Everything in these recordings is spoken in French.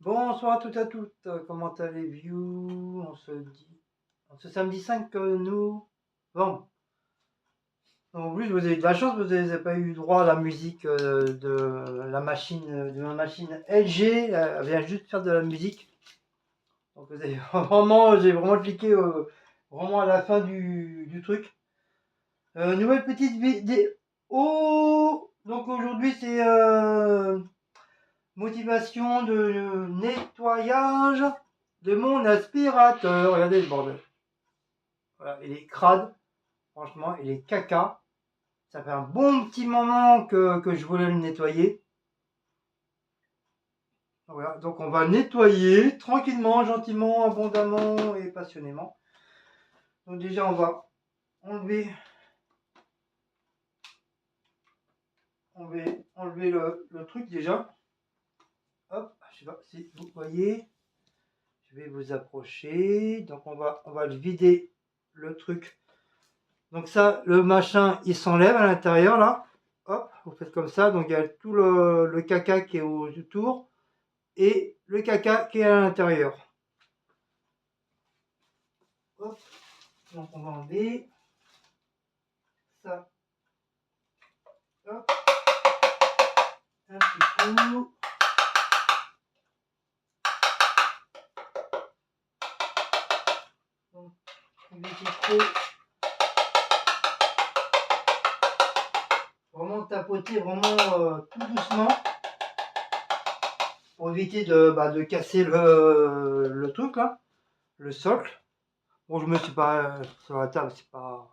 Bonsoir à toutes et à toutes, comment allez-vous? On se samedi 5 novembre. En plus, vous avez de la chance, vous n'avez pas eu droit à la musique de ma machine LG, elle vient juste faire de la musique. Donc vous avez vraiment, j'ai vraiment cliqué vraiment à la fin du truc. Nouvelle petite vidéo. Donc aujourd'hui c'est motivation de nettoyage de mon aspirateur. Regardez le bordel. Voilà, il est crade, franchement, il est caca. Ça fait un bon petit moment que je voulais le nettoyer. Voilà, donc on va nettoyer tranquillement, gentiment, abondamment et passionnément. Donc déjà on va enlever, le truc déjà. Hop, je sais pas si vous voyez. Je vais vous approcher. Donc on va le vider le truc. Donc ça, le machin, il s'enlève à l'intérieur là. Hop, vous faites comme ça. Donc il y a tout le caca qui est autour et le caca qui est à l'intérieur. Hop, donc on va enlever ça. Hop, un petit coup. Donc, évitez trop. Vraiment tapoter vraiment tout doucement pour éviter de casser le truc là, le socle. Bon, je me suis pas sur la table, c'est pas.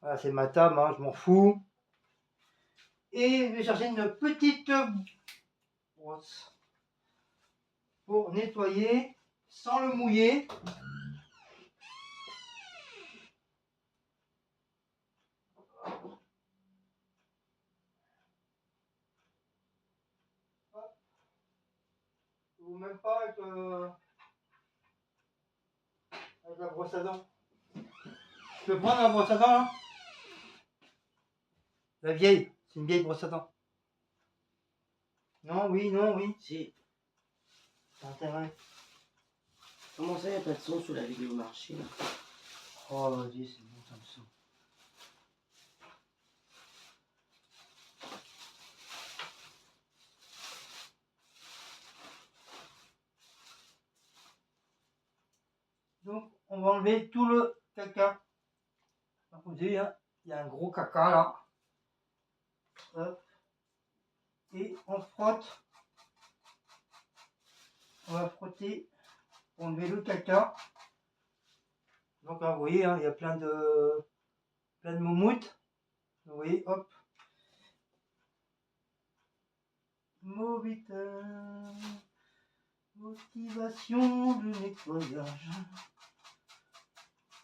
Voilà, c'est ma table, hein, je m'en fous. Et je vais chercher une petite brosse pour nettoyer sans le mouiller. Ou même pas avec la brosse à dents. Je peux prendre la brosse à dents là? La vieille, c'est une vieille brosse à dents. Non, oui, non, oui. Si. C'est intérêt. Comment ça, il n'y a pas de son sur la vidéo marché là? Oh, vas-y, c'est bon, ça me semble. Donc, on va enlever tout le caca. Donc, vous voyez, hein, il y a un gros caca là. Hop. Et on frotte. On va frotter pour enlever le caca. Donc là, vous voyez, hein, il y a plein de moumoutes. Vous voyez, hop. Motivation de nettoyage.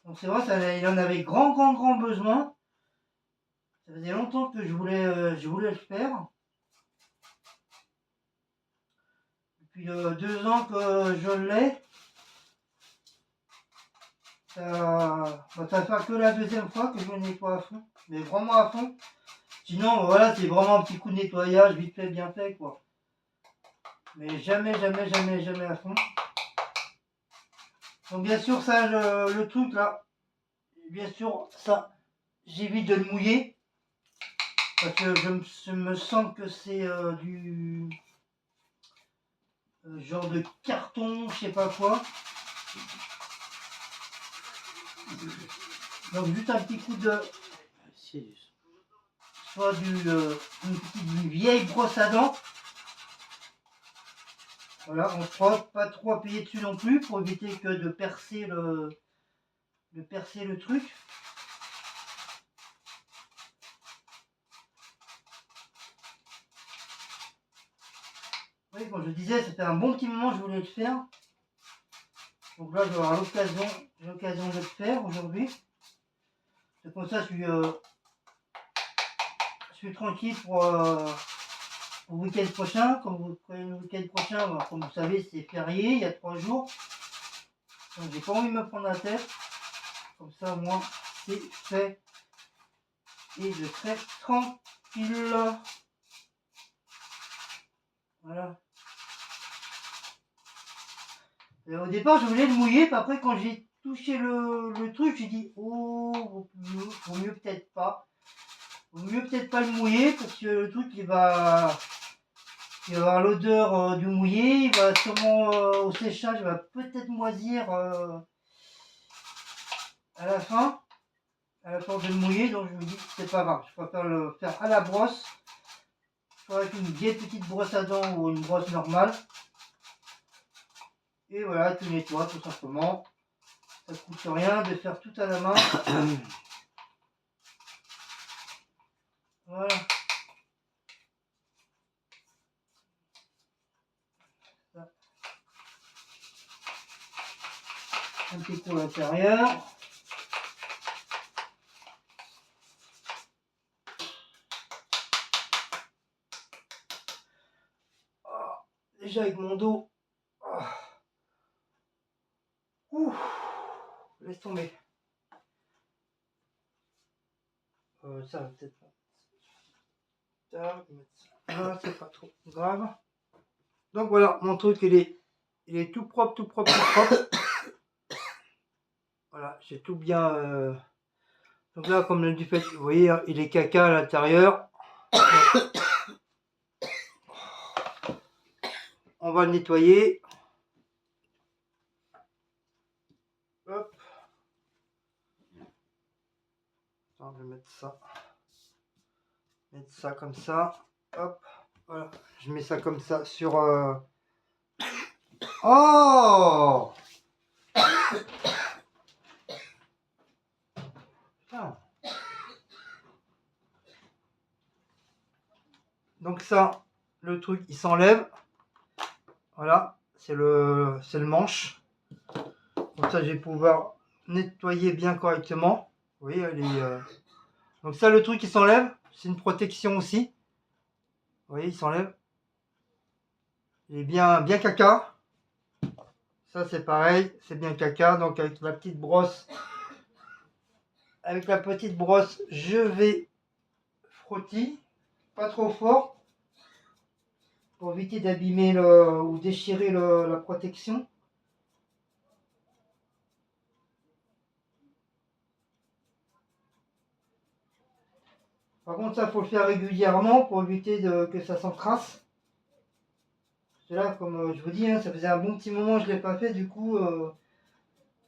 Donc c'est vrai, il en avait grand besoin. Ça faisait longtemps que je voulais le faire. Depuis 2 ans que je l'ai. Ça va faire que la deuxième fois que je le nettoie à fond. Mais vraiment à fond. Sinon, voilà, c'est vraiment un petit coup de nettoyage, vite fait, bien fait, quoi. Mais jamais à fond. Donc bien sûr, ça, le truc là, bien sûr, ça, j'évite de le mouiller. Parce que je me sens que c'est du genre de carton, je sais pas quoi. Donc juste un petit coup de... soit une vieille brosse à dents. Voilà, on frotte, pas trop appuyer dessus non plus pour éviter que de percer le truc. Oui, comme je disais, c'était un bon petit moment que je voulais le faire. Donc là, je vais avoir l'occasion de le faire aujourd'hui. C'est comme ça, je suis tranquille pour le week-end prochain. Comme vous prenez le week-end prochain, alors, comme vous savez, c'est férié, il y a 3 jours. Donc j'ai pas envie de me prendre la tête. Comme ça, au moins, c'est fait. Et je serai tranquille. Voilà. Et au départ, je voulais le mouiller, puis après, quand j'ai touché le truc, j'ai dit, oh, vaut mieux peut-être pas. Vaut mieux peut-être pas le mouiller, parce que le truc, il va avoir l'odeur du mouillé, il va sûrement, au séchage, il va peut-être moisir à la fin. À la force de le mouiller, donc je me dis que c'est pas grave, je préfère le faire à la brosse, soit avec une vieille petite brosse à dents ou une brosse normale. Et voilà, tu nettoies tout simplement. Ça ne coûte rien de faire tout à la main. Voilà. Un petit peu à l'intérieur. Déjà avec mon dos. Ouh, laisse tomber. Ça va peut-être pas. C'est pas trop grave. Donc voilà, mon truc il est tout propre, tout propre, tout propre. Voilà, j'ai tout bien. Donc là, comme du fait, vous voyez, hein, il est caca à l'intérieur. On va le nettoyer. Hop. Attends, je vais mettre ça. Mettre ça comme ça. Hop. Voilà. Je mets ça comme ça sur. Oh! Putain. Donc ça, le truc, il s'enlève. Voilà. C'est le manche. Comme ça, je vais pouvoir nettoyer bien correctement. Vous voyez, elle est. Donc ça, le truc, il s'enlève. C'est une protection aussi. Vous voyez, il s'enlève. Il est bien caca. Ça, c'est pareil. C'est bien caca. Donc avec la petite brosse. Avec la petite brosse, je vais frotter. Pas trop fort. Pour éviter d'abîmer ou déchirer la protection. Par contre, ça, faut le faire régulièrement pour éviter que ça s'encrasse. Là, comme je vous dis, hein, ça faisait un bon petit moment que je ne l'ai pas fait. Du coup,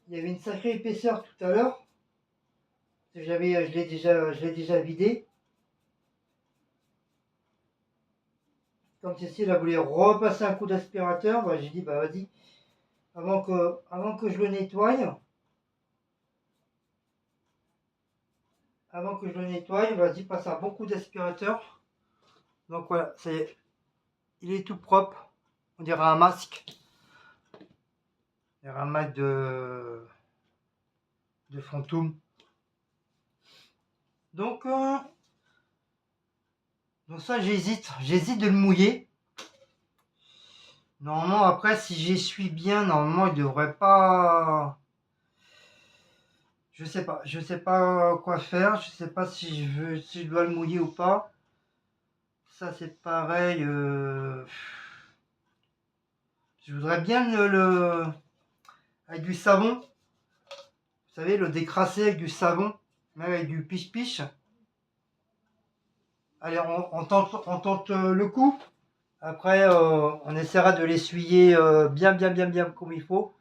il y avait une sacrée épaisseur tout à l'heure. Je l'ai déjà vidé. Comme ceci, là, voulait repasser un coup d'aspirateur. Bah, j'ai dit, bah vas-y, avant que je le nettoie, vas-y, passe un bon coup d'aspirateur. Donc voilà, ça y est, il est tout propre. On dirait un masque. On dirait un masque de fantôme. Donc ça, j'hésite de le mouiller. Normalement, après, si j'essuie bien, normalement, il devrait pas. Je sais pas quoi faire. Je sais pas si je dois le mouiller ou pas. Ça, c'est pareil. Je voudrais bien avec du savon. Vous savez, le décrasser avec du savon, même avec du piche-piche. Allez, on tente le coup. Après, on essaiera de l'essuyer bien comme il faut.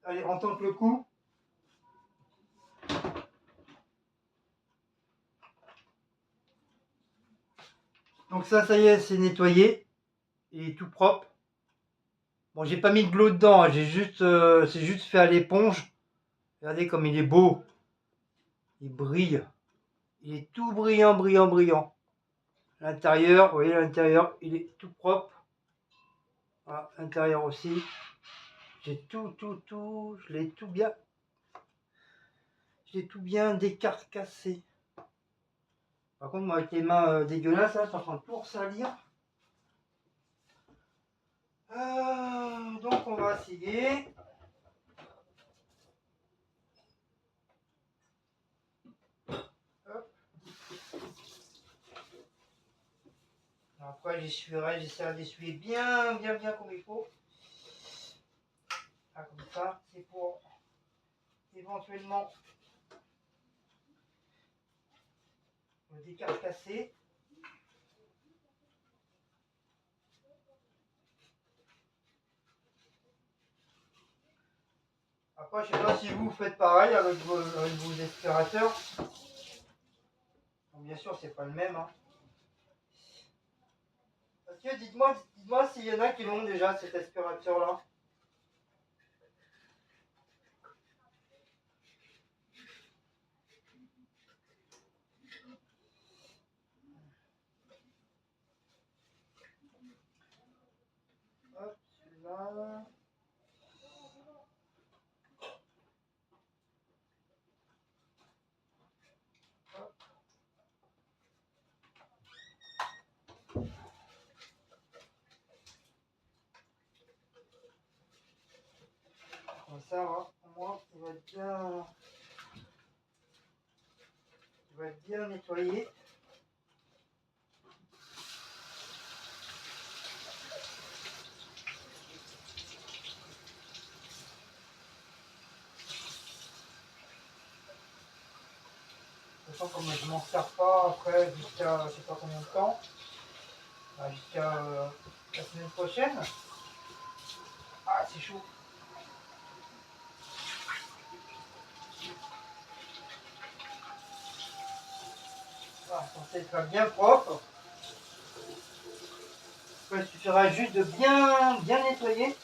Allez, on tente le coup. Donc ça y est, c'est nettoyé. Il est tout propre. Bon, j'ai pas mis de l'eau dedans, hein, c'est juste fait à l'éponge. Regardez comme il est beau. Il brille. Il est tout brillant. L'intérieur, vous voyez, l'intérieur, il est tout propre. Voilà, l'intérieur aussi. J'ai tout, je l'ai tout bien décarcassé. Par contre, moi, avec les mains dégueulasses, là, ça sent pour salir. Donc, on va essayer. Hop. Après, j'essaierai d'essuyer bien comme il faut. Ah, comme ça, c'est pour éventuellement le décarcasser. Après, je sais pas si vous faites pareil avec vos aspirateurs. Bon, bien sûr, c'est pas le même. Hein. Parce que dites-moi s'il y en a qui l'ont déjà cet aspirateur-là. Hop, celui-là. Comme ça, au moins, il va être bien nettoyé. De toute façon, comme je m'en sers pas après jusqu'à je sais pas combien de temps, jusqu'à la semaine prochaine. Ah, c'est chaud. Voilà, censé être bien propre. Après, il suffira juste de bien nettoyer.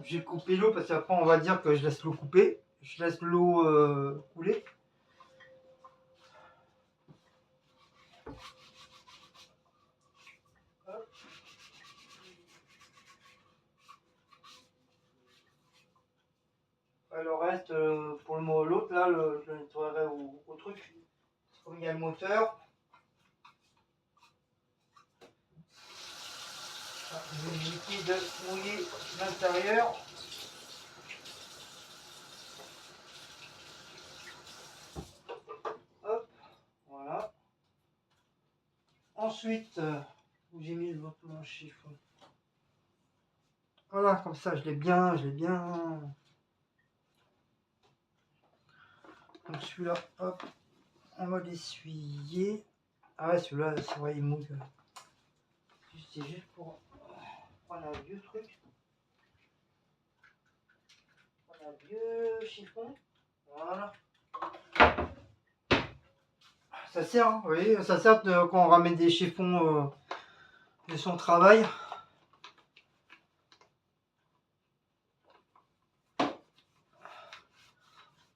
J'ai coupé l'eau parce qu'après on va dire que je laisse l'eau couper. Je laisse l'eau couler. Hop. Le reste, pour l'autre, là, je le nettoierai au truc. Comme il y a le moteur. Du liquide mouillé l'intérieur. Hop, voilà. Ensuite, où j'ai mis mon chiffon. Voilà, comme ça, je l'ai bien. Donc celui-là, hop, on va l'essuyer. Ah ouais, celui-là, c'est vrai, il mouille. C'est juste pour prendre un vieux truc. Prendre un vieux chiffon. Voilà. Ça sert, hein, vous voyez, ça sert quand on ramène des chiffons de son travail.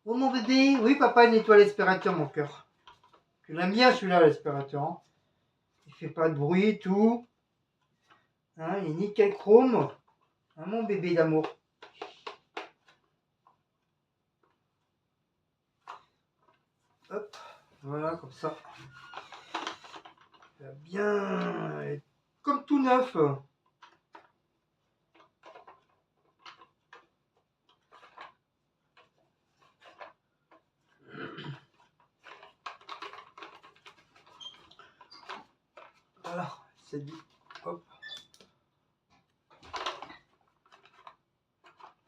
Oh mon bébé, oui papa il nettoie l'aspirateur mon cœur. Je l'aime bien celui-là l'aspirateur. Hein. Il fait pas de bruit tout. Hein, il est nickel chrome. Hein, mon bébé d'amour. Hop, voilà comme ça. Il va bien être comme tout neuf. Voilà, c'est dit. Hop.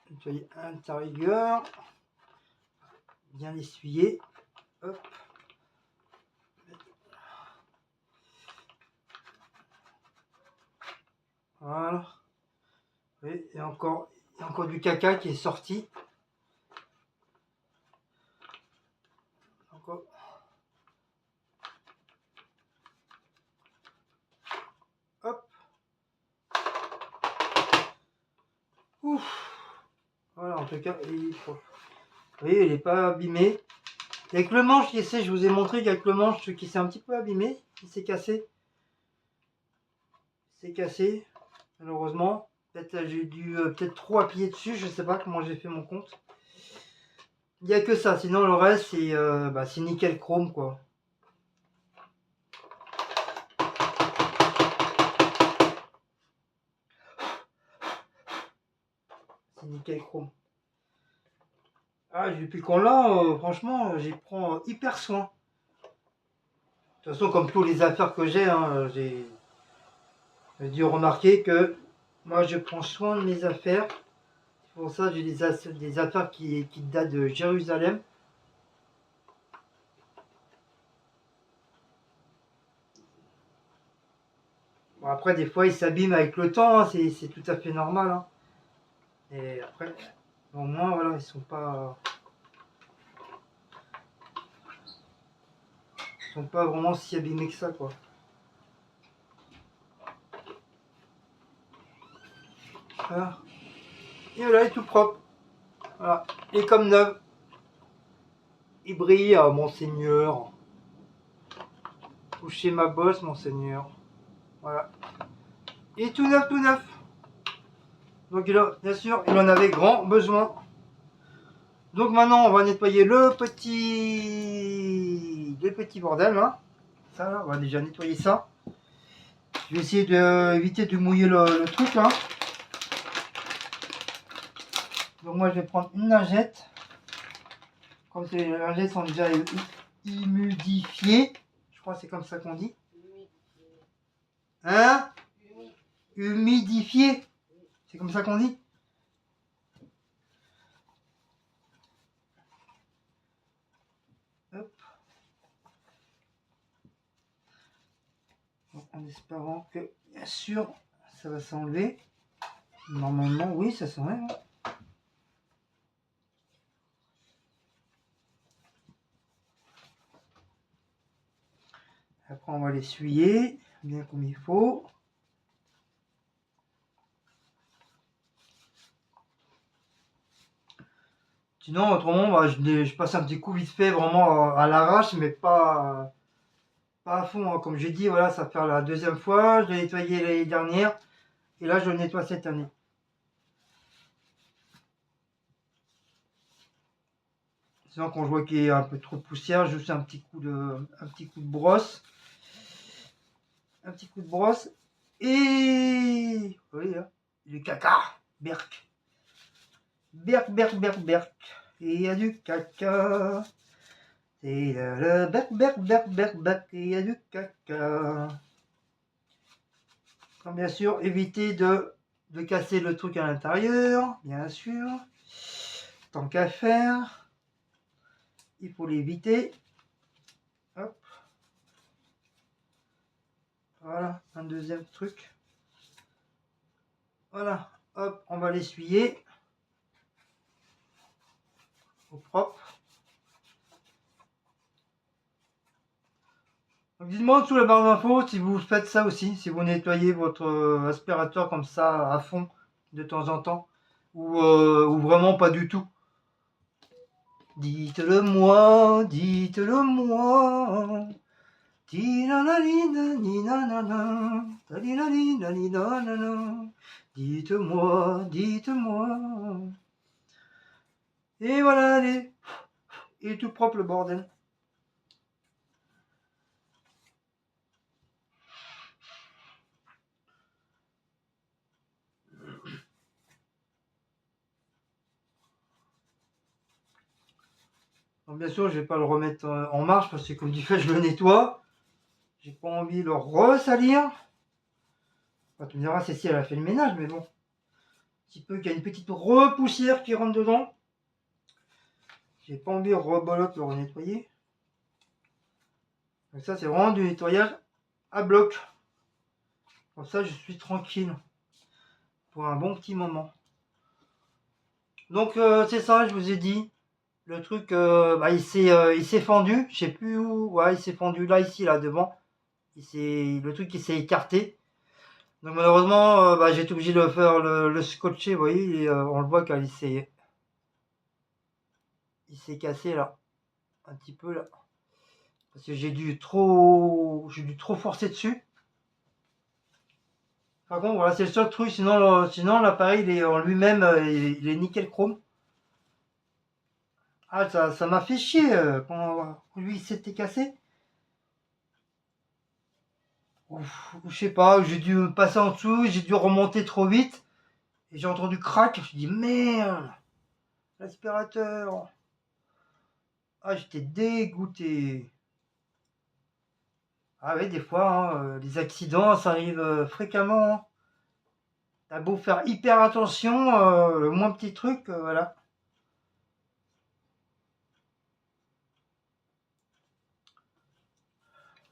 Nettoyer à l'intérieur. Bien essuyer. Hop. Voilà. Oui, et encore du caca qui est sorti. Encore. Hop. Ouf. Voilà, en tout cas, vous voyez, il n'est pas abîmé. Avec le manche, je vous ai montré qu'avec le manche qui s'est un petit peu abîmé, il s'est cassé. C'est cassé, malheureusement. Peut-être j'ai dû peut-être trop appuyer dessus, je sais pas comment j'ai fait mon compte. Il n'y a que ça, sinon le reste c'est nickel chrome quoi. C'est nickel chrome. Ah, depuis qu'on l'a, franchement, j'y prends hyper soin. De toute façon, comme tous les affaires que j'ai, hein, J'ai dû remarquer que moi je prends soin de mes affaires. C'est pour ça que j'ai des affaires qui datent de Jérusalem. Bon, après, des fois, ils s'abîment avec le temps, hein, c'est tout à fait normal. Hein. Et après, au moins, voilà, ils sont pas vraiment si abîmés que ça, quoi. Voilà. Et voilà, il est tout propre. Voilà. Et comme neuf. Il brille, monseigneur. Touchez ma bosse, monseigneur. Voilà. Et tout neuf, tout neuf. Donc, bien sûr, il en avait grand besoin. Donc maintenant, on va nettoyer le petit bordel. Hein. Ça, là, on va déjà nettoyer ça. Je vais essayer d'éviter de mouiller le truc. Hein. Donc moi, je vais prendre une lingette. Comme les lingettes sont déjà humidifiées. Je crois que c'est comme ça qu'on dit. Hein? Humidifié. C'est comme ça qu'on dit. Hop. Donc, en espérant que, bien sûr, ça va s'enlever. Normalement, oui, ça s'enlève. Après, on va l'essuyer bien comme il faut. Sinon, autrement, bah, je passe un petit coup vite fait, vraiment à l'arrache, mais pas à fond. Hein. Comme j'ai dit, voilà, ça fait la deuxième fois. Je l'ai nettoyé l'année dernière. Et là, je le nettoie cette année. Sinon, quand je vois qu'il y a un peu trop de poussière, juste un petit coup de brosse. Un petit coup de brosse. Et... oui, hein, du caca. Berk. Berk, berk, berk, berk. Et il y a du caca. C'est le berk, berk, berk, berk, berk. Et il y a du caca. Donc, bien sûr, éviter de casser le truc à l'intérieur. Bien sûr. Tant qu'à faire. Il faut l'éviter. Hop. Voilà, un deuxième truc. Voilà, hop, on va l'essuyer. Au propre. Donc dites-moi sous la barre d'infos si vous faites ça aussi, si vous nettoyez votre aspirateur comme ça à fond de temps en temps, ou vraiment pas du tout. Dites-le moi, dites-le moi. Dites-moi, dites-moi. Et voilà, allez. Il est tout propre le bordel. Donc bien sûr, je vais pas le remettre en marche parce que comme du fait, je le nettoie. J'ai pas envie de le ressalir. Enfin, tu me diras, c'est si elle a fait le ménage, mais bon. Un petit peu qu'il y a une petite repoussière qui rentre dedans. J'ai pas envie de rebolote le renettoyer. Donc ça, c'est vraiment du nettoyage à bloc. Comme ça, je suis tranquille pour un bon petit moment. Donc c'est ça, je vous ai dit. Le truc, bah, il s'est fendu. Je sais plus où. Ouais, il s'est fendu là, ici, là, devant. Le truc, il s'est écarté. Donc malheureusement, bah, j'ai été obligé de faire le scotcher, vous voyez, et, on le voit qu'il s'est cassé là, un petit peu là, parce que j'ai dû trop forcer dessus. Par contre, voilà, c'est le seul truc, sinon l'appareil il est en lui-même, il est nickel chrome. Ah, ça m'a fait chier quand lui il s'était cassé. Ouf, je sais pas, j'ai dû passer en dessous, j'ai dû remonter trop vite, et j'ai entendu crack, je me suis dit merde, l'aspirateur. Ah, j'étais dégoûté. Ah oui, des fois, hein, les accidents, ça arrive fréquemment. Hein. T'as beau faire hyper attention, le moins petit truc, voilà.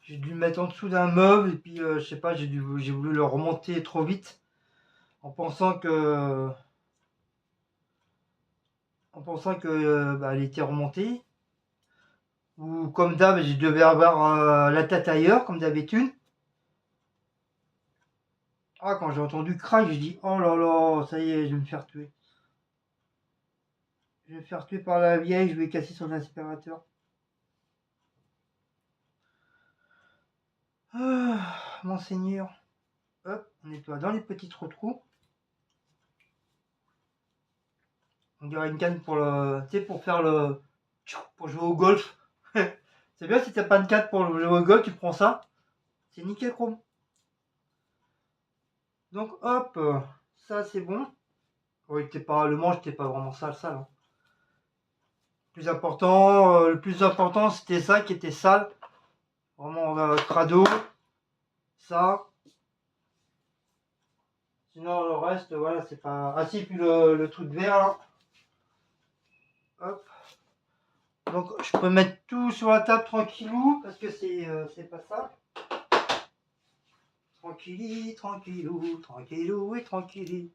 J'ai dû le mettre en dessous d'un meuble et puis je sais pas, j'ai voulu le remonter trop vite en pensant que bah, elle était remontée. Ou comme d'hab, je devais avoir la tête ailleurs, comme d'habitude. Ah, quand j'ai entendu crack, je dis oh là là, ça y est, je vais me faire tuer. Je vais me faire tuer par la vieille, je vais casser son aspirateur. Ah, monseigneur. Hop, on nettoie dans les petits trous. On dirait une canne pour le. Tu sais, pour faire le. Pour jouer au golf. C'est bien si t'as pas de canne pour jouer au golf, tu prends ça. C'est nickel chrome. Donc hop, ça c'est bon. Oui, le manche n'était pas vraiment sale. Hein. Le plus important c'était ça qui était sale. Vraiment crado. Ça. Sinon le reste, voilà, c'est pas. Ah si, puis le truc vert là. Hop. Donc je peux mettre tout sur la table tranquillou parce que c'est pas ça. Tranquillou et tranquilli.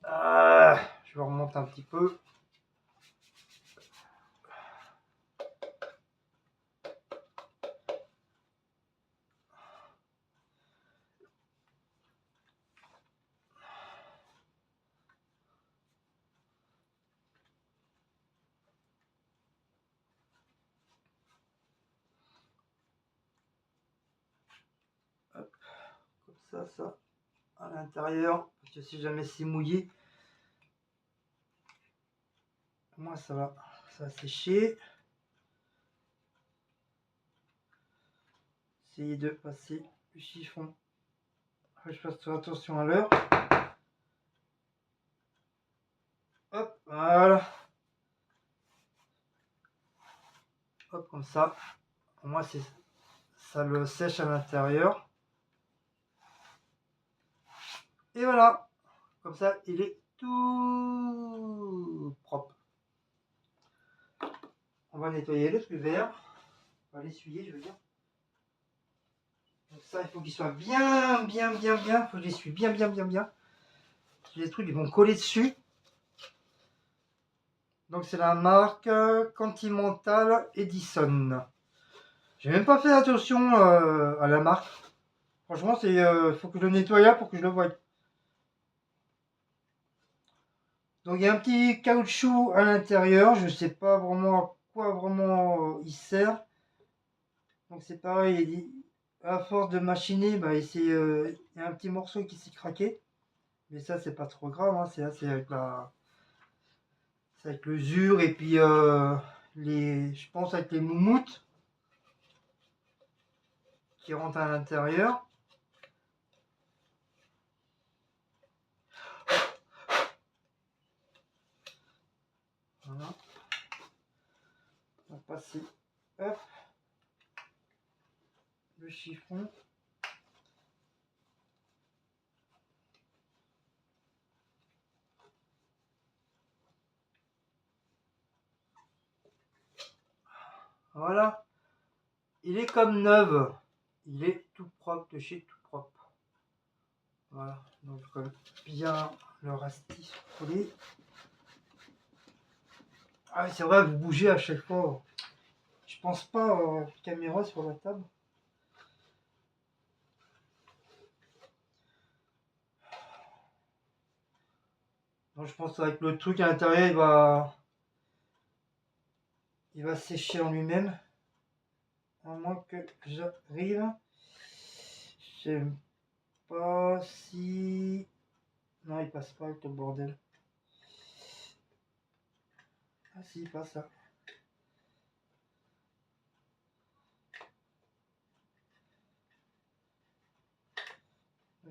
Je vais remonter un petit peu. Hop. Comme ça à l'intérieur. Parce que si jamais c'est mouillé, moi ça va sécher. Essayez de passer le chiffon. Je fasse attention à l'heure. Hop, voilà. Hop, comme ça. Pour moi, ça le sèche à l'intérieur. Et voilà. Comme ça, il est tout propre. On va nettoyer le truc vert. On va l'essuyer, je veux dire. Donc ça, il faut qu'il soit bien. Il faut que je l'essuie bien. Les trucs, ils vont coller dessus. Donc c'est la marque Continental Edison. J'ai même pas fait attention à la marque. Franchement, faut que je le nettoie là pour que je le voie. Donc il y a un petit caoutchouc à l'intérieur. Je sais pas vraiment à quoi vraiment il sert. Donc c'est pareil. À force de machiner, bah, il y a un petit morceau qui s'est craqué. Mais ça, c'est pas trop grave. Hein. C'est avec l'usure et puis je pense avec les moumoutes qui rentrent à l'intérieur. Voilà. On va passer le chiffon. Voilà. Il est comme neuf. Il est tout propre de chez tout propre. Voilà. Donc bien le rastis collé. Ah c'est vrai, vous bougez à chaque fois. Je pense pas caméra sur la table. Donc je pense qu'avec le truc à l'intérieur, il va sécher en lui-même. À moins que j'arrive. Je sais pas si. Non, il passe pas avec le bordel. Ah si, il passe là.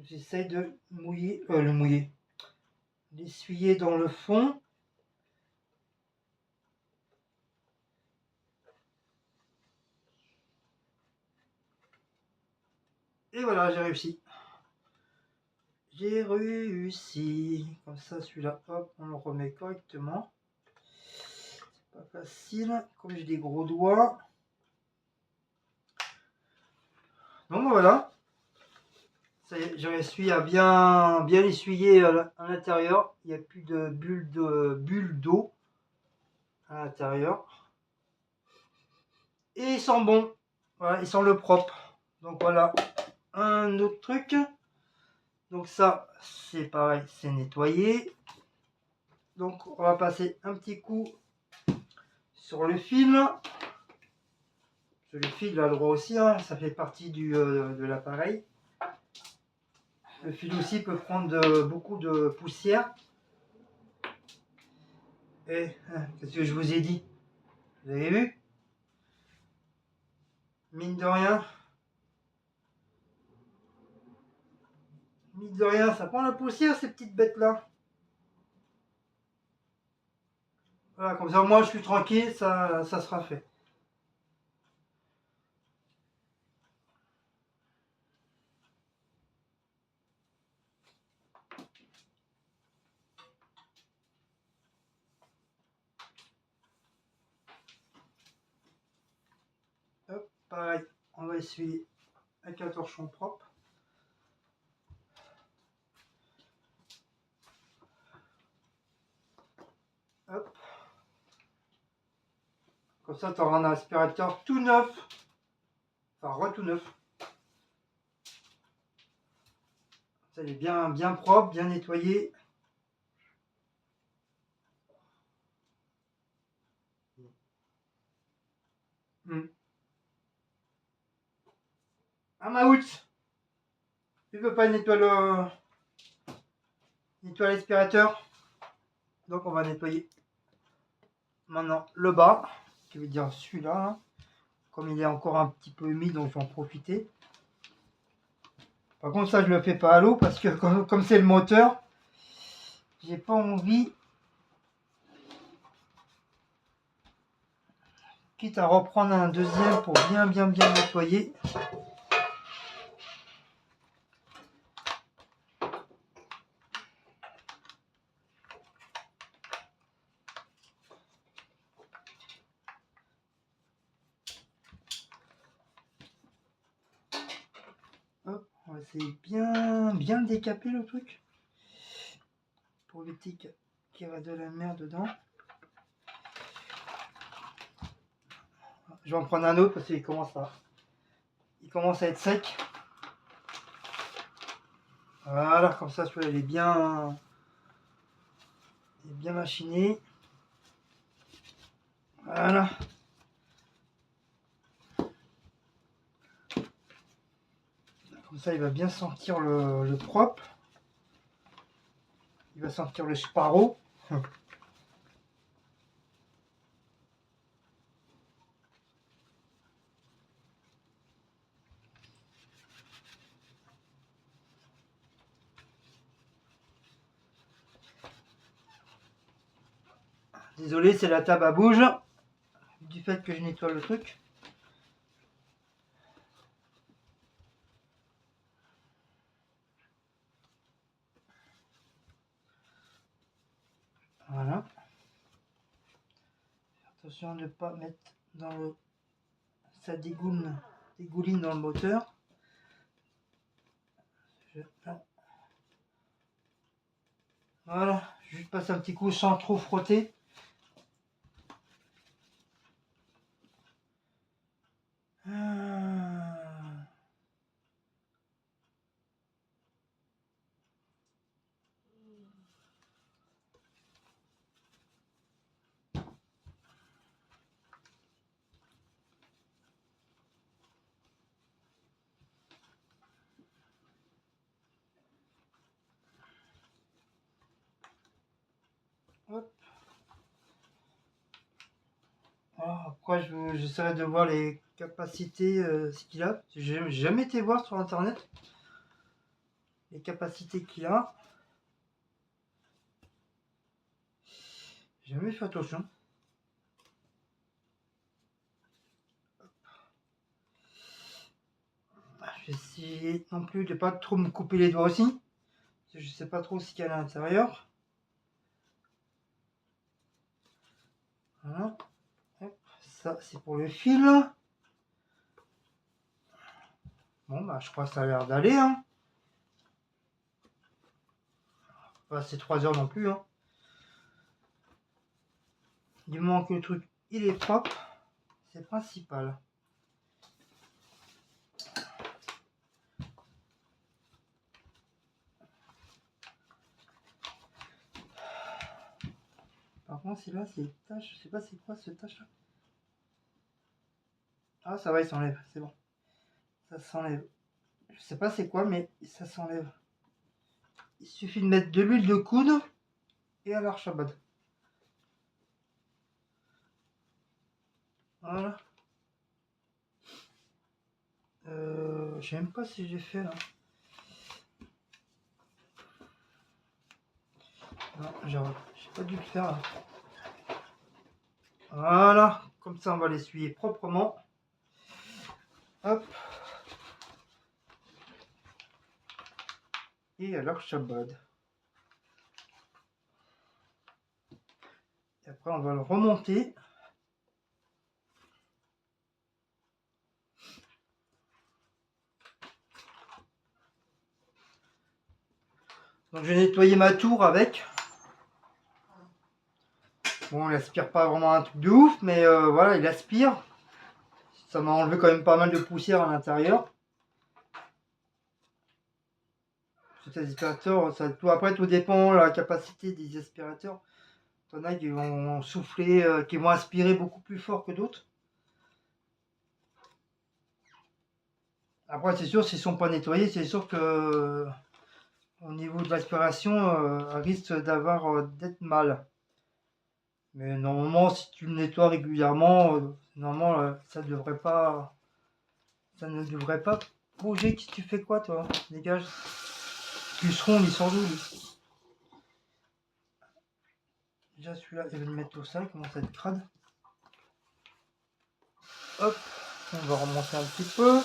J'essaye de l'essuyer dans le fond. Et voilà, j'ai réussi. J'ai réussi. Comme ça, celui-là, hop, on le remet correctement. C'est pas facile. Comme j'ai des gros doigts. Donc voilà. Ça y est, j'ai réussi à bien essuyer à l'intérieur. Il n'y a plus de bulles d'eau à l'intérieur. Et ils sont bons. Voilà, ils sont le propre. Donc voilà. Un autre truc. Donc ça, c'est pareil, c'est nettoyé. Donc on va passer un petit coup sur le fil. Le fil a le droit aussi, hein, ça fait partie de l'appareil. Le fil aussi peut prendre beaucoup de poussière. Et qu'est-ce que je vous ai dit? Vous avez vu? Mine de rien, ça prend la poussière ces petites bêtes-là. Voilà, comme ça moi je suis tranquille, ça sera fait. Hop, pareil, on va essuyer avec un torchon propre. Hop. Comme ça, tu auras un aspirateur tout neuf. Enfin, tout neuf. Ça, il est bien propre, bien nettoyé. Ah, Maout, tu veux pas nettoyer l'aspirateur? Donc, on va nettoyer maintenant le bas, qui veut dire celui-là. Comme il est encore un petit peu humide, donc je vais en profiter. Par contre, ça, je le fais pas à l'eau parce que comme c'est le moteur, j'ai pas envie, quitte à reprendre un deuxième pour bien nettoyer. Hop, on va essayer bien décaper le truc pour éviter qu'il y ait de la merde dedans. Je vais en prendre un autre parce qu'il commence à être sec. Voilà, comme ça, celui-là, il est bien machiné. Voilà. Comme ça, il va bien sentir le propre. Il va sentir le Sparrow. Désolé, c'est la table à bouge. Du fait que je nettoie le truc. Voilà. Attention à ne pas mettre dans le... Ça dégouline dans le moteur. Voilà, je passe un petit coup sans trop frotter. Hop. Alors, après, j'essaierai de voir les capacités, ce qu'il a. J'ai jamais été voir sur internet les capacités qu'il a. J'ai jamais fait attention. Je Je vais essayer non plus de pas trop me couper les doigts aussi. Parce que je sais pas trop ce qu'il y a à l'intérieur. Voilà. Hop, ça c'est pour le fil. Bon bah je crois que ça a l'air d'aller. Hein. Pas c'est 3 heures non plus. Hein. Du moment que le truc il est propre, c'est principal. Par contre, c'est là, c'est une tache. Je sais pas c'est quoi ce tache là. Ah, ça va, il s'enlève. C'est bon. Ça s'enlève. Je sais pas c'est quoi, mais ça s'enlève. Il suffit de mettre de l'huile de coude et à l'archabad. Voilà. Je sais même pas si j'ai fait là. Non, j'ai pas dû le faire là. Voilà. Comme ça, on va l'essuyer proprement. Hop. Et à l'archabad. Et après, on va le remonter. Donc, je vais nettoyer ma tour avec. Bon, il aspire pas vraiment un truc de ouf, mais voilà, il aspire. Ça m'a enlevé quand même pas mal de poussière à l'intérieur. Cet aspirateur, ça, tout, après tout dépend de la capacité des aspirateurs. T'en as qui vont souffler, qui vont aspirer beaucoup plus fort que d'autres. Après, c'est sûr, s'ils ne sont pas nettoyés, c'est sûr que au niveau de l'aspiration, risque d'avoir d'être mal. Mais normalement, si tu le nettoies régulièrement, normalement, ça ne devrait pas bouger. Qu'est-ce que tu fais quoi, toi? Dégage. Puceron, il sort d'où, lui? Déjà, celui-là, je vais le mettre au sol, il commence à être crade. Hop, on va remonter un petit peu.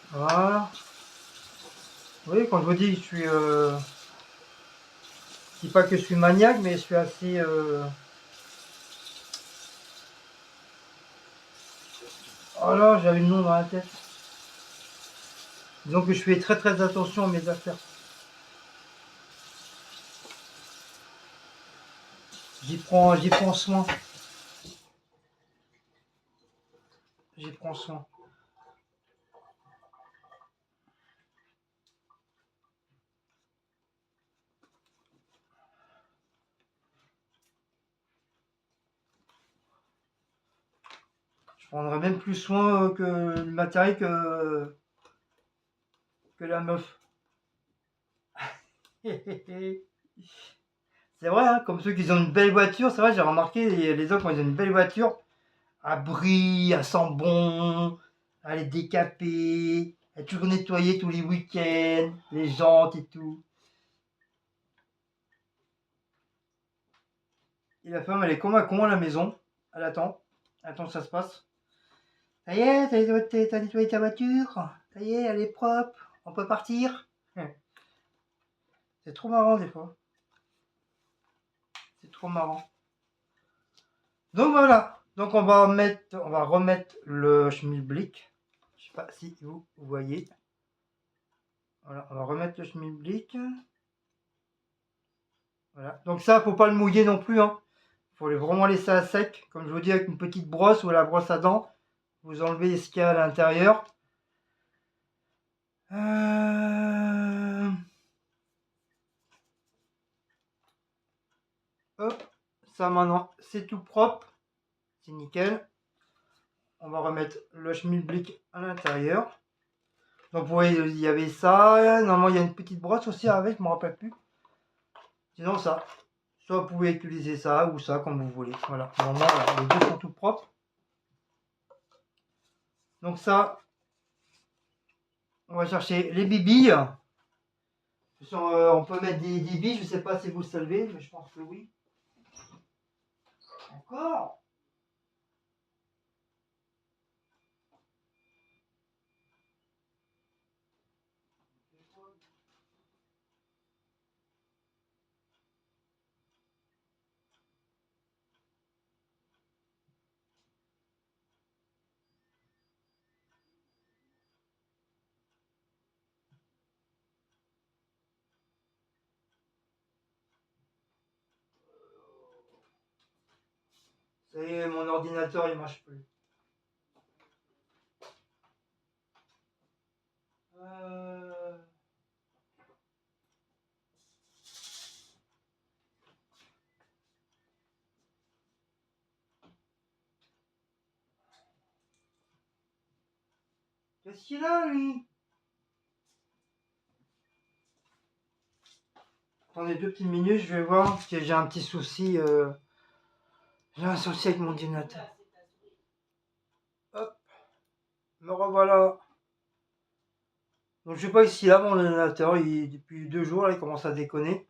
Voilà. Vous voyez, quand je vous dis que je suis... je dis pas que je suis maniaque, mais je suis assez... Oh là, j'avais le nom dans la tête. Disons que je fais très très attention à mes affaires. J'y prends soin. J'y prends soin. Je prendrai même plus soin que le matériel que la meuf. C'est vrai, hein, comme ceux qui ont une belle voiture, c'est vrai, j'ai remarqué, les hommes quand ils ont une belle voiture, elle brille, elle sent bon, elle est décapée, elle est toujours nettoyée tous les week-ends, les jantes et tout. Et la femme, elle est comme un con à la maison, elle attend que ça se passe. Ça y est, t'as nettoyé ta voiture, ça y est, elle est propre, on peut partir. C'est trop marrant des fois. C'est trop marrant. Donc voilà. Donc on va remettre le schmilblick. Je sais pas si vous voyez. Voilà, on va remettre le schmilblick. Voilà. Donc ça, faut pas le mouiller non plus. Hein. Faut vraiment laisser à sec. Comme je vous dis, avec une petite brosse ou la brosse à dents. Vous enlevez ce qu'il y a à l'intérieur. Hop. Ça maintenant, c'est tout propre. C'est nickel. On va remettre le schmilblick à l'intérieur. Donc vous voyez, il y avait ça. Normalement, il y a une petite brosse aussi avec, je ne me rappelle plus. Sinon, ça. Soit vous pouvez utiliser ça ou ça, comme vous voulez. Voilà. Normalement, les deux sont tout propres. Donc ça, on va chercher les bibilles. On peut mettre des billes. Je ne sais pas si vous le savez, mais je pense que oui. Encore. Ça y est, mon ordinateur il marche plus. Qu'est-ce qu'il a lui? Attendez 2 petites minutes, je vais voir parce que j'ai un petit souci. J'ai un souci avec mon ordinateur. Hop, me revoilà. Donc je sais pas ici là mon ordinateur, depuis 2 jours là, il commence à déconner.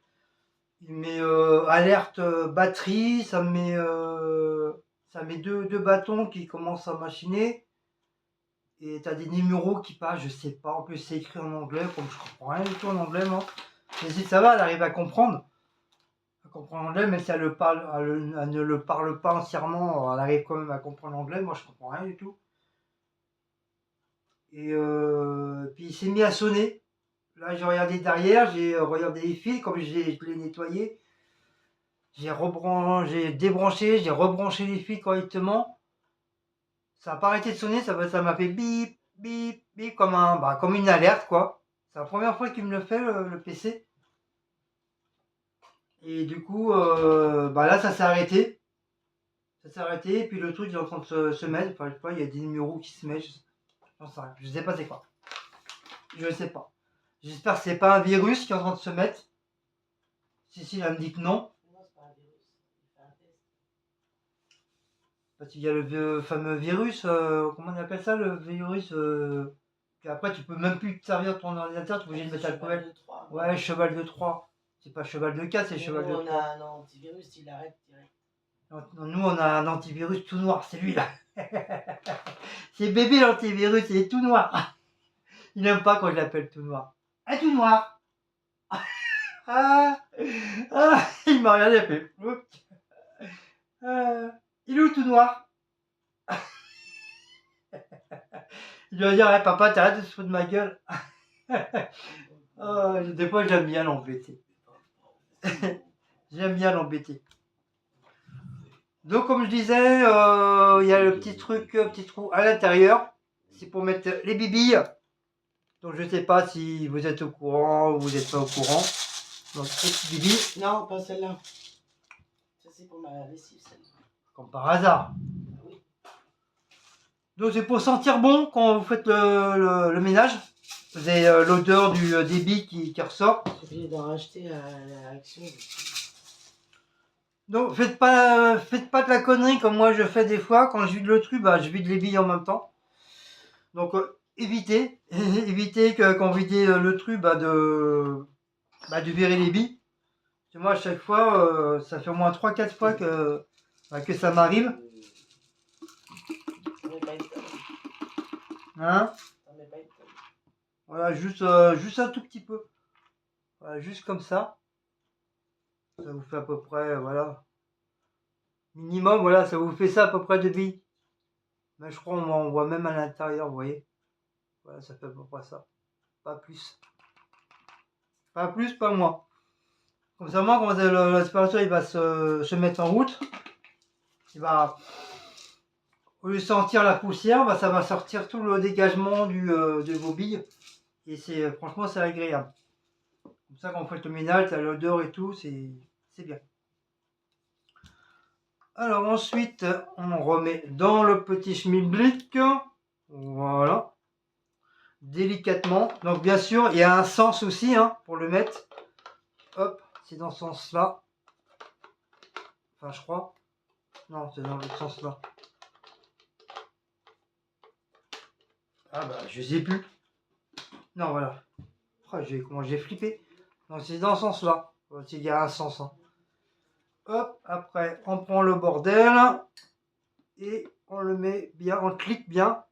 Il met alerte batterie, ça met deux bâtons qui commencent à machiner. Et t'as des numéros qui passent, je sais pas. En plus c'est écrit en anglais, comme je comprends rien du tout en anglais moi. Mais si ça va, elle arrive à comprendre. Elle comprend l'anglais, même si elle ne le parle pas entièrement, elle arrive quand même à comprendre l'anglais. Moi je comprends rien du tout. Et puis il s'est mis à sonner. Là j'ai regardé derrière, j'ai regardé les fils, comme je l'ai nettoyé. J'ai débranché, j'ai rebranché les fils correctement. Ça n'a pas arrêté de sonner, ça m'a fait bip, bip, bip, comme une alerte quoi. C'est la première fois qu'il me le fait le PC. Et du coup, là ça s'est arrêté. Ça s'est arrêté, et puis le truc il est en train de se mettre. Enfin, je sais pas, il y a des numéros qui se mettent. Je sais pas c'est quoi. Je sais pas. J'espère que c'est pas un virus qui est en train de se mettre. Si, elle me dit que non. Non, c'est pas un virus. Il fait un test. Parce qu'il y a le fameux virus, comment on appelle ça, le virus qu'après tu peux même plus te servir de ton ordinateur, tu es obligé de mettre Cheval alcool. de Troie. Ouais, cheval de 3. C'est pas cheval de 4, c'est Mais cheval nous, de on 3. a un antivirus, il arrête direct. Nous, on a un antivirus tout noir, c'est lui là. C'est bébé l'antivirus, il est tout noir. Il n'aime pas quand je l'appelle tout noir. Ah, tout noir. Ah, il m'a regardé, il a fait. Il est où tout noir? Il doit dire, hey, papa, t'arrêtes de se foutre de ma gueule. Des fois, j'aime bien l'embêter. J'aime bien l'embêter. Donc, comme je disais, il y a le petit trou à l'intérieur. C'est pour mettre les bibilles. Donc, je ne sais pas si vous êtes au courant ou vous n'êtes pas au courant. Donc, les petites bibilles. Non, pas celle-là. Ça, c'est pour ma lessive, celle-là. Comme par hasard. Donc, c'est pour sentir bon quand vous faites le ménage. Vous avez l'odeur du débit qui ressort. J'ai oublié d'en racheter à la Action. Donc faites pas de la connerie comme moi je fais des fois. Quand je vide le truc, je vide les billes en même temps. Donc évitez que quand vous videz le truc, de virer les billes. Parce que moi à chaque fois, ça fait au moins 3-4 fois que ça m'arrive. Hein? Voilà, juste un tout petit peu. Voilà, juste comme ça. Ça vous fait à peu près, voilà. Minimum, voilà, ça vous fait ça à peu près de billes. Mais je crois on voit même à l'intérieur, vous voyez. Voilà, ça fait à peu près ça. Pas plus. Pas plus, pas moins. Comme ça, moi, quand l'aspirateur il va se mettre en route, il va, au lieu de sentir la poussière, ça va sortir tout le dégagement de vos billes. Et franchement, c'est agréable. Comme ça, quand vous faites le ménage, t'as l'odeur et tout, c'est bien. Alors ensuite, on remet dans le petit schmilblick. Voilà. Délicatement. Donc bien sûr, il y a un sens aussi pour le mettre. Hop, c'est dans ce sens-là. Enfin, je crois. Non, c'est dans l'autre sens-là. Ah je sais plus. Non, voilà. Comment j'ai flippé. Donc c'est dans ce sens-là. Il y a un sens. Hop, après, on prend le bordel. Et on le met bien, on clique bien.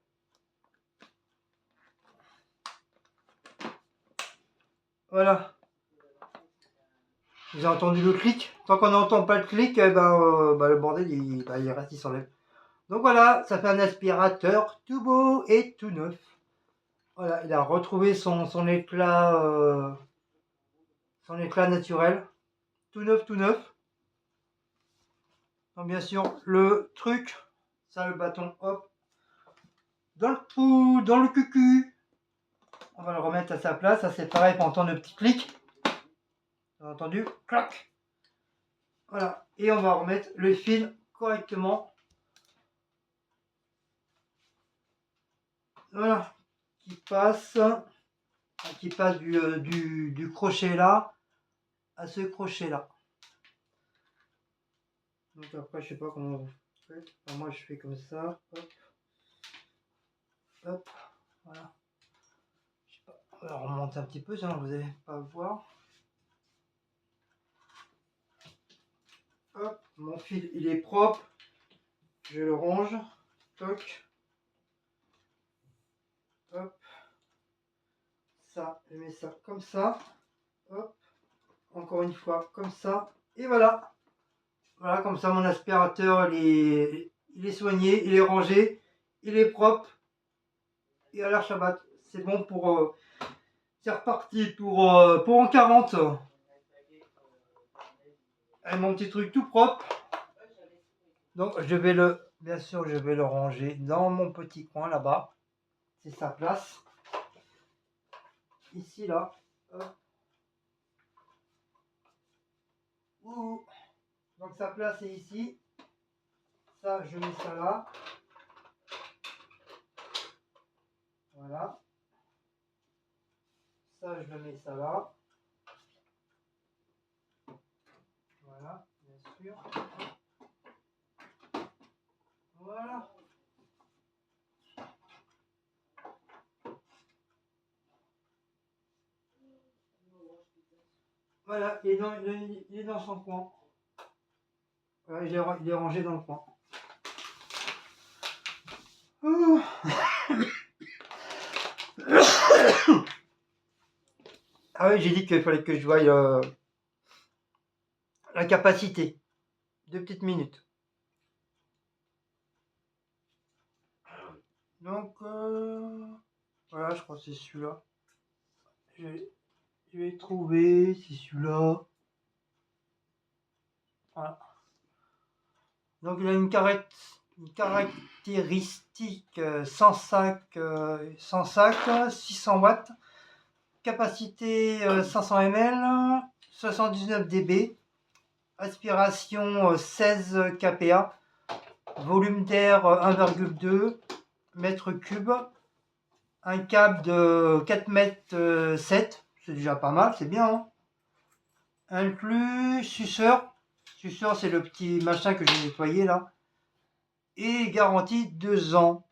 Voilà. Vous avez entendu le clic? Tant qu'on n'entend pas le clic, le bordel il reste, il s'enlève. Donc voilà, ça fait un aspirateur tout beau et tout neuf. Voilà, il a retrouvé son éclat naturel. Tout neuf, tout neuf. Donc bien sûr, le truc, ça le bâton, hop, dans le trou, dans le cucu. On va le remettre à sa place, ça c'est pareil pour entendre le petit clic. Vous avez entendu? Clac. Voilà, et on va remettre le fil correctement. Voilà, qui passe du crochet là à ce crochet là. Donc après, je sais pas comment vous faites. Enfin, moi, je fais comme ça. Hop, hop, voilà. Je sais pas. On va remonter un petit peu, sinon vous n'allez pas voir. Hop, mon fil, il est propre. Je le range. Toc. Hop. Ça, je mets ça comme ça. Hop. Encore une fois, comme ça. Et voilà. Voilà, comme ça, mon aspirateur, il est soigné, il est rangé, il est propre. Et à la Shabbat, c'est bon pour... c'est reparti pour en 40. Avec mon petit truc tout propre. Donc je vais bien sûr, je vais le ranger dans mon petit coin là-bas. C'est sa place. Ici, là. Hop. Ouh. Donc sa place est ici. Ça, je mets ça là. Voilà. Ça, je le mets ça là. Voilà, bien sûr. Voilà. Voilà, il est dans son coin. Voilà, il est rangé dans le coin. Ouh. Ah oui, j'ai dit qu'il fallait que je voie la capacité. 2 petites minutes. Donc, voilà, je crois que c'est celui-là. Je vais trouver, c'est celui-là. Voilà. Donc, il a une caractéristique sans sac, 600 watts, capacité 500 ml, 79 dB, aspiration 16 kPa, volume d'air 1,2 mètres cube, un câble de 4 mètres 7, c'est déjà pas mal, c'est bien. Hein. Inclus suceur, c'est le petit machin que j'ai nettoyé là, et garantie 2 ans.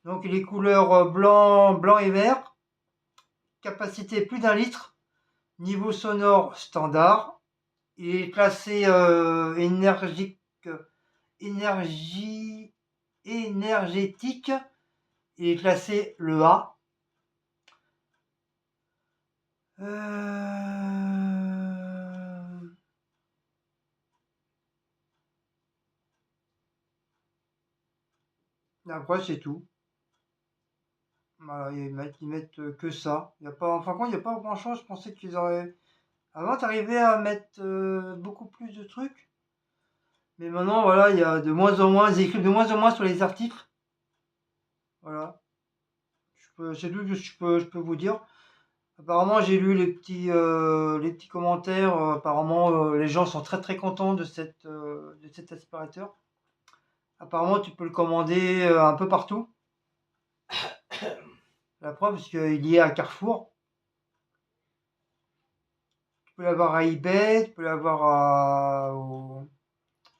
Donc les couleurs blanc et vert, capacité plus d'1 litre, niveau sonore standard, il est classé énergétique, il est classé le A. Après c'est tout. Voilà, ils mettent que ça. Il y a pas, enfin quand il n'y a pas grand chose, je pensais qu'ils auraient. Avant, t'arrivais à mettre beaucoup plus de trucs. Mais maintenant, voilà, il y a de moins en moins, ils écrivent de moins en moins sur les articles. Voilà. C'est tout ce que je peux vous dire. Apparemment, j'ai lu les petits commentaires. Apparemment, les gens sont très très contents de cet aspirateur. Apparemment, tu peux le commander un peu partout. La preuve, parce qu'il y est à Carrefour. Tu peux l'avoir à eBay, tu peux l'avoir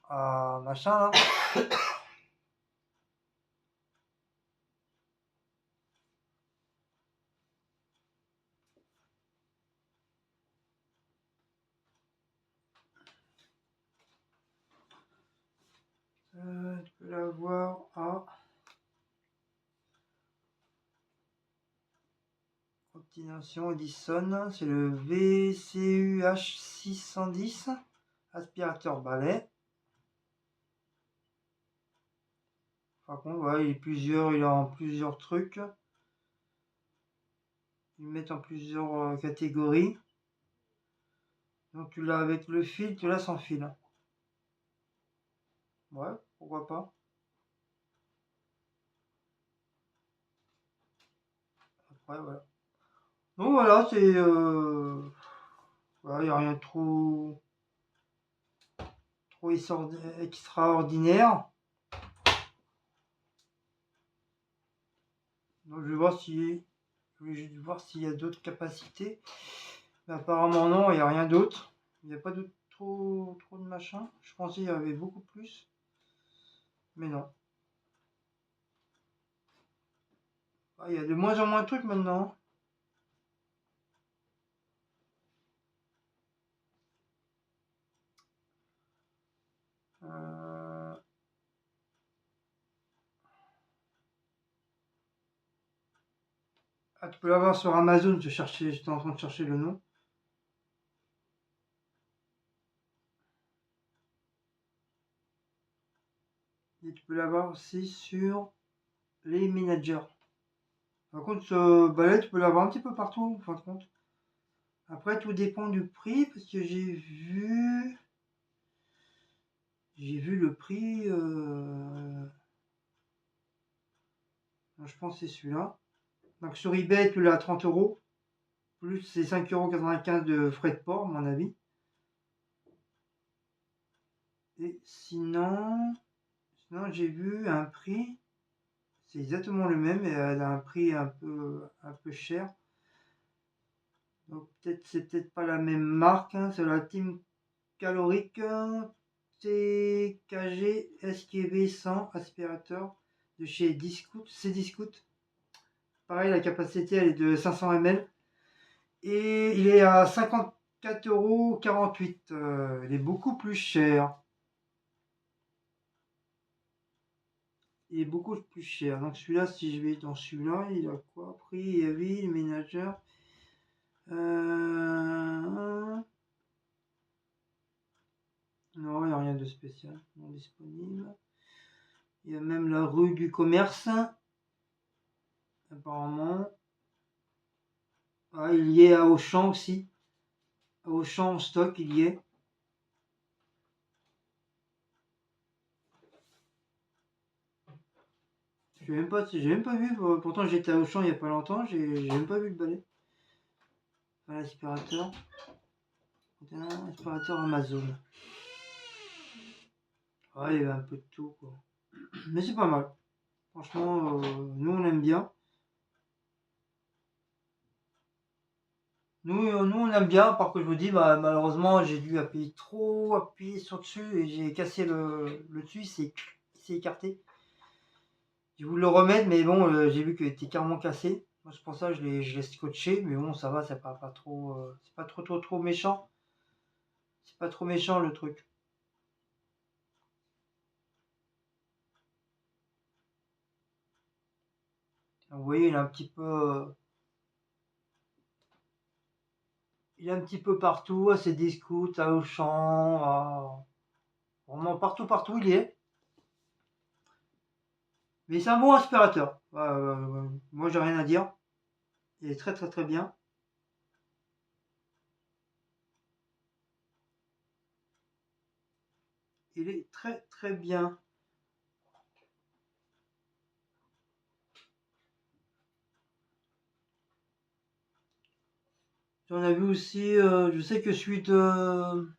à machin là. Tu peux l'avoir à Obtination Edison, c'est le VCUH 610, aspirateur balai. Par contre, voilà, il est en plusieurs trucs. Ils mettent en plusieurs catégories. Donc tu l'as avec le fil, tu l'as sans fil. Ouais, pourquoi pas. Après, voilà. Donc voilà, c'est... voilà, il n'y a rien de trop extraordinaire. Donc je vais voir si... Je vais juste voir s'il y a d'autres capacités. Mais apparemment non, il n'y a rien d'autre. Il n'y a pas de trop de machin. Je pensais qu'il y avait beaucoup plus. Mais non. Ah, il y a de moins en moins de trucs maintenant. Euh, Ah, tu peux l'avoir sur Amazon. J'étais en train de chercher le nom. Et tu peux l'avoir aussi sur les managers. Par contre, ce balai, tu peux l'avoir un petit peu partout, en fin de compte. Après, tout dépend du prix, parce que j'ai vu le prix, je pense que c'est celui-là. Donc sur eBay, tu l'as à 30 euros, plus c'est 5,95 € de frais de port, à mon avis. Et sinon j'ai vu un prix, c'est exactement le même, et elle a un prix un peu cher. Donc c'est peut-être pas la même marque, hein, c'est la Team Caloric TKG SKV 100 aspirateur de chez Discout, Cdiscount. Pareil, la capacité elle est de 500 ml et il est à 54,48 €. Il est beaucoup plus cher. Il est beaucoup plus cher. Donc celui-là, si je vais dans celui-là, il a quoi? Prix et avis, ménageur. Non, il n'y a rien de spécial. Non disponible. Il y a même la rue du commerce. Apparemment. Ah, il y est à Auchan aussi. À Auchan en stock, il y est. J'ai même pas vu. Pourtant, j'étais à Auchan il n'y a pas longtemps. J'ai même pas vu le balai. Voilà, l'aspirateur. Aspirateur Amazon. Ah, il y avait un peu de tout, quoi. Mais c'est pas mal. Franchement, nous, on aime bien. Nous, on aime bien. Par contre, je vous dis, bah, malheureusement, j'ai dû appuyer sur dessus et j'ai cassé le dessus. Il s'est écarté. Je voulais le remettre, mais bon, j'ai vu qu'il était carrément cassé. Moi, c'est pour ça que je l'ai scotché. Mais bon, ça va, c'est pas trop, c'est pas trop méchant. C'est pas trop méchant le truc. Vous voyez, il est un petit peu partout, à ses discounts, à Auchan, vraiment partout il y est. Mais c'est un bon aspirateur. Moi, j'ai rien à dire. Il est très bien. Il est très bien. J'en ai vu aussi, je sais que celui de,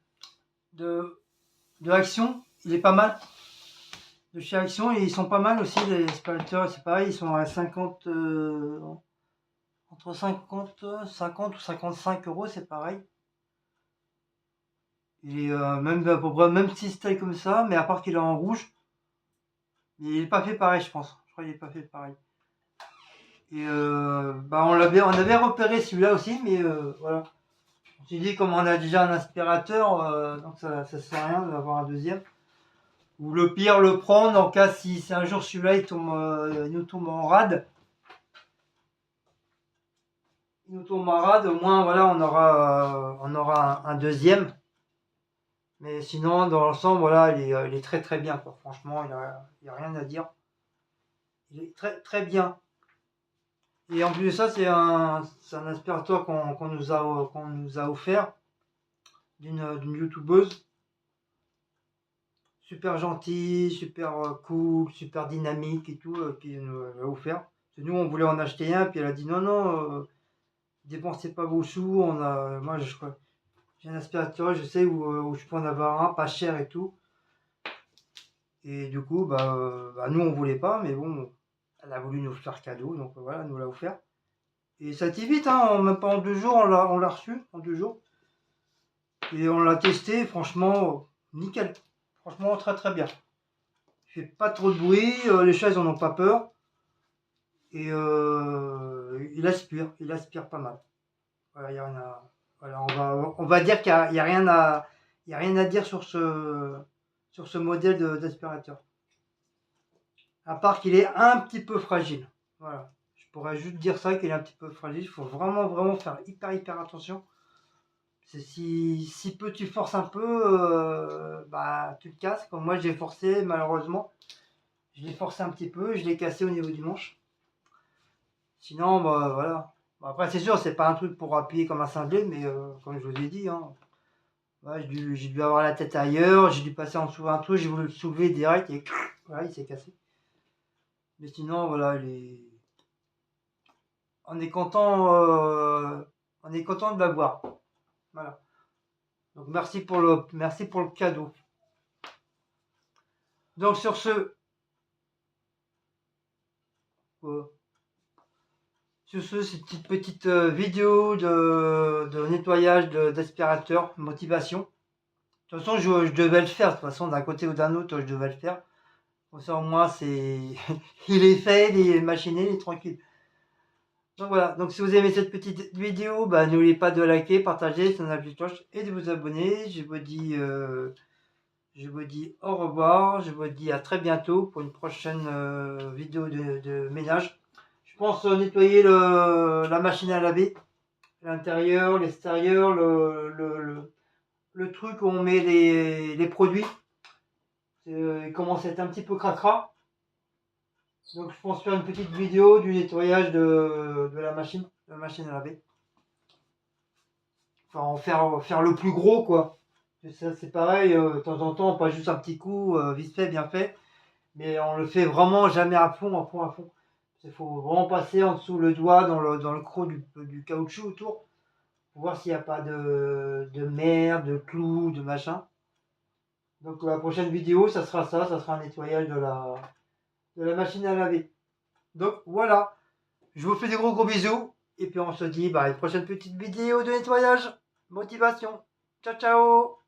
de Action, il est pas mal. De chez Action, et ils sont pas mal aussi, les aspirateurs, c'est pareil, ils sont à 50, entre 50 ou 55 euros, c'est pareil. Il est même à peu près même système comme ça, mais à part qu'il est en rouge. Mais il est pas fait pareil, je pense. Je crois qu'il est pas fait pareil. Et bah on avait repéré celui-là aussi, mais voilà. On s'est dit comme on a déjà un aspirateur, donc ça sert à rien d'avoir un deuxième. Ou le pire, le prendre en cas si c'est un jour celui-là il nous tombe en rade. Il nous tombe en rade, au moins voilà on aura un deuxième. Mais sinon dans l'ensemble voilà il est très bien quoi. Franchement il y a rien à dire. Il est très bien. Et en plus de ça c'est un aspirateur qu'on nous a offert d'une youtubeuse super gentil, super cool, super dynamique et tout, qui nous a offert. Parce que nous, on voulait en acheter un, puis elle a dit non, non, dépensez pas vos sous. Moi, j'ai un aspirateur, je sais où je peux en avoir un, pas cher et tout. Et du coup, nous, on voulait pas, mais bon, elle a voulu nous faire cadeau, donc voilà, elle nous l'a offert. Et ça a été vite, hein, même pas en 2 jours, on l'a reçu, en 2 jours. Et on l'a testé, franchement, nickel. Franchement, très très bien. Il fait pas trop de bruit, les chats ils en ont pas peur. Et il aspire pas mal. Voilà, y a rien à, voilà, on va dire qu'il y a rien à, il y a rien à dire sur ce modèle d'aspirateur. À part qu'il est un petit peu fragile. Voilà. Je pourrais juste dire ça, qu'il est un petit peu fragile. Il faut vraiment, vraiment faire hyper, hyper attention. C'est si peu tu forces un peu, tu te casses. Comme moi, j'ai forcé, malheureusement. Je l'ai forcé un petit peu, je l'ai cassé au niveau du manche. Sinon, voilà. Bon, après, c'est sûr, c'est pas un truc pour appuyer comme un cinglé, mais comme je vous ai dit, hein, ouais, j'ai dû avoir la tête ailleurs, j'ai dû passer en dessous un truc, j'ai voulu le soulever direct et voilà, il s'est cassé. Mais sinon, voilà, on est content de l'avoir. Voilà. Donc merci pour le cadeau. Donc sur ce, cette petite vidéo de nettoyage d'aspirateur, motivation. De toute façon, je devais le faire. De toute façon, d'un côté ou d'un autre, je devais le faire. Comme ça, au moins, il est fait, il est machiné, il est tranquille. Donc voilà. Donc si vous aimez cette petite vidéo, n'oubliez pas de liker, partager, sonner la petite cloche et de vous abonner. Je vous dis au revoir. Je vous dis à très bientôt pour une prochaine vidéo de ménage. Je pense nettoyer la machine à laver, l'intérieur, l'extérieur, le truc où on met les produits. Il commence à être un petit peu cracra. Donc je pense faire une petite vidéo du nettoyage de la machine à laver. Enfin, faire le plus gros, quoi. Ça, c'est pareil, de temps en temps, pas juste un petit coup, vite fait, bien fait. Mais on le fait vraiment jamais à fond, à fond, à fond. Il faut vraiment passer en dessous le doigt dans le creux du caoutchouc autour pour voir s'il n'y a pas de merde, de clous, de machin. Donc la prochaine vidéo, ça sera un nettoyage de la machine à laver. Donc voilà, je vous fais des gros bisous. Et puis on se dit à une prochaine petite vidéo de nettoyage. Motivation. Ciao ciao.